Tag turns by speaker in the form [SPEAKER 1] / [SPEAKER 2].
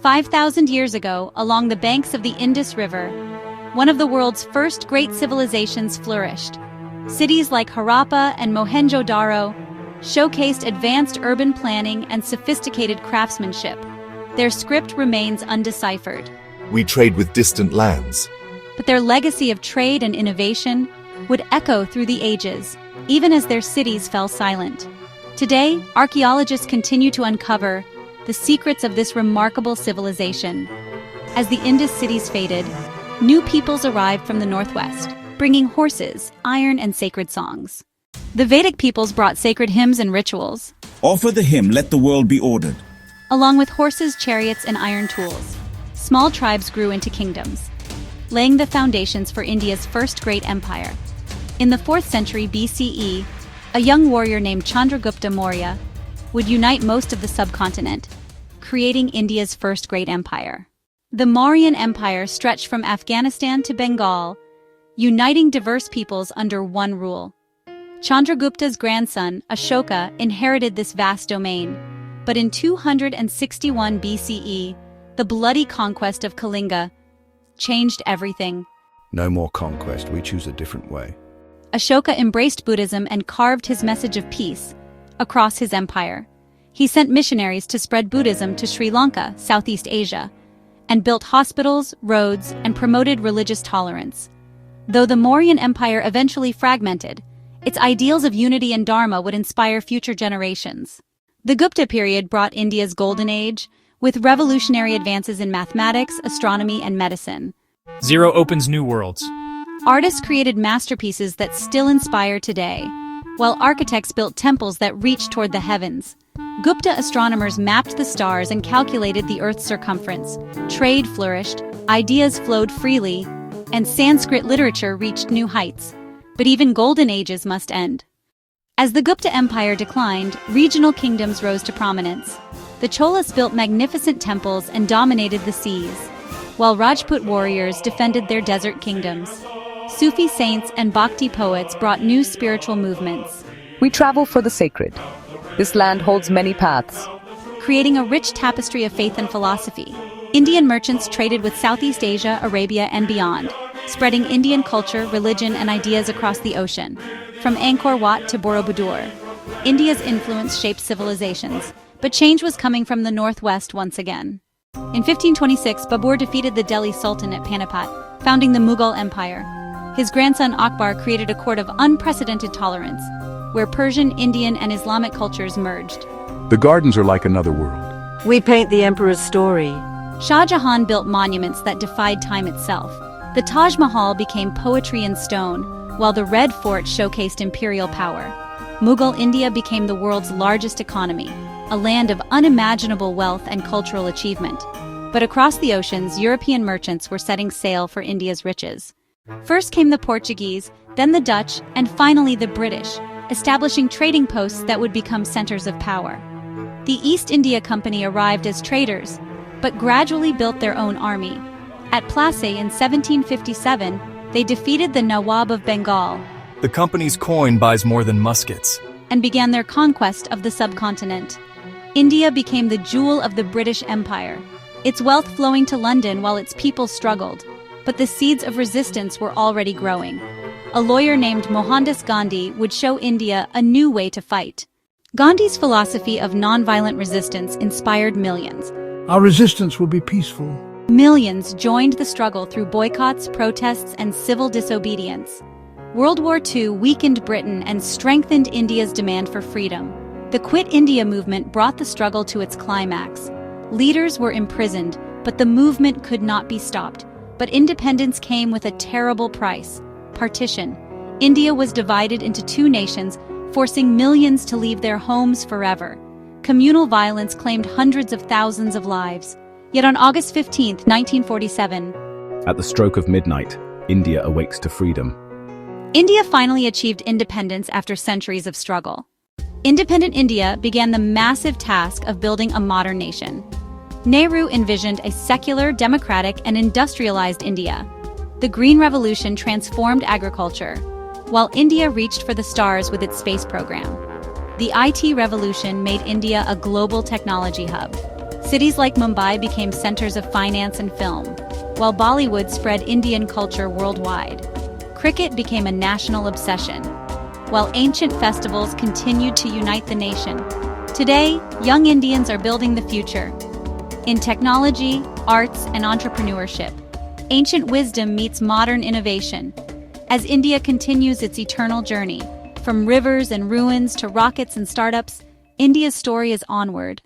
[SPEAKER 1] 5,000 years ago, along the banks of the Indus River, one of the world's first great civilizations flourished. Cities like Harappa and Mohenjo-daro showcased advanced urban planning and sophisticated craftsmanship. Their script remains undeciphered.
[SPEAKER 2] We trade with distant lands.
[SPEAKER 1] But their legacy of trade and innovation would echo through the ages, even as their cities fell silent. Today, archaeologists continue to uncover the secrets of this remarkable civilization. As the Indus cities faded, new peoples arrived from the northwest, bringing horses, iron, and sacred songs. The Vedic peoples brought sacred hymns and rituals.
[SPEAKER 3] Offer the hymn, let the world be ordered.
[SPEAKER 1] Along with horses, chariots, and iron tools, small tribes grew into kingdoms, laying the foundations for India's first great empire. In the 4th century BCE, a young warrior named Chandragupta Maurya would unite most of the subcontinent, creating India's first great empire. The Mauryan Empire stretched from Afghanistan to Bengal, uniting diverse peoples under one rule. Chandragupta's grandson, Ashoka, inherited this vast domain, but in 261 BCE, the bloody conquest of Kalinga changed everything.
[SPEAKER 4] No more conquest, we choose a different way.
[SPEAKER 1] Ashoka embraced Buddhism and carved his message of peace across his empire. He sent missionaries to spread Buddhism to Sri Lanka, Southeast Asia, and built hospitals, roads, and promoted religious tolerance. Though the Mauryan Empire eventually fragmented, its ideals of unity and dharma would inspire future generations. The Gupta period brought India's golden age, with revolutionary advances in mathematics, astronomy, and medicine.
[SPEAKER 5] Zero opens new worlds.
[SPEAKER 1] Artists created masterpieces that still inspire today, while architects built temples that reached toward the heavens. Gupta astronomers mapped the stars and calculated the Earth's circumference. Trade flourished, ideas flowed freely, and Sanskrit literature reached new heights. But even golden ages must end. As the Gupta Empire declined, regional kingdoms rose to prominence. The Cholas built magnificent temples and dominated the seas, while Rajput warriors defended their desert kingdoms. Sufi saints and Bhakti poets brought new spiritual movements.
[SPEAKER 6] We travel for the sacred. This land holds many paths,
[SPEAKER 1] creating a rich tapestry of faith and philosophy. Indian merchants traded with Southeast Asia, Arabia, and beyond, spreading Indian culture, religion, and ideas across the ocean. From Angkor Wat to Borobudur, India's influence shaped civilizations, but change was coming from the northwest once again. In 1526, Babur defeated the Delhi Sultan at Panipat, founding the Mughal Empire. His grandson Akbar created a court of unprecedented tolerance, where Persian, Indian, and Islamic cultures merged.
[SPEAKER 4] The gardens are like another world.
[SPEAKER 7] We paint the emperor's story.
[SPEAKER 1] Shah Jahan built monuments that defied time itself. The Taj Mahal became poetry in stone, while the Red Fort showcased imperial power. Mughal India became the world's largest economy, a land of unimaginable wealth and cultural achievement. But across the oceans, European merchants were setting sail for India's riches. First came the Portuguese, then the Dutch, and finally the British, establishing trading posts that would become centers of power. The East India Company arrived as traders, but gradually built their own army. At Plassey in 1757, they defeated the Nawab of Bengal
[SPEAKER 5] The company's coin buys more than muskets.
[SPEAKER 1] and began their conquest of the subcontinent. India became the jewel of the British Empire, its wealth flowing to London while its people struggled. But the seeds of resistance were already growing. A lawyer named Mohandas Gandhi would show India a new way to fight. Gandhi's philosophy of nonviolent resistance inspired millions.
[SPEAKER 8] Our resistance will be peaceful.
[SPEAKER 1] Millions joined the struggle through boycotts, protests, and civil disobedience. World War II weakened Britain and strengthened India's demand for freedom. The Quit India movement brought the struggle to its climax. Leaders were imprisoned, but the movement could not be stopped. But independence came with a terrible price: partition. India was divided into two nations, forcing millions to leave their homes forever. Communal violence claimed hundreds of thousands of lives. Yet on August 15, 1947,
[SPEAKER 4] At the stroke of midnight, India awakes to freedom.
[SPEAKER 1] India finally achieved independence after centuries of struggle. Independent India began the massive task of building a modern nation. Nehru envisioned a secular, democratic, and industrialized India. The Green Revolution transformed agriculture, while India reached for the stars with its space program. The IT revolution made India a global technology hub. Cities like Mumbai became centers of finance and film, while Bollywood spread Indian culture worldwide. Cricket became a national obsession, while ancient festivals continued to unite the nation. Today, young Indians are building the future. In technology, arts, and entrepreneurship, ancient wisdom meets modern innovation. As India continues its eternal journey, from rivers and ruins to rockets and startups, India's story is onward.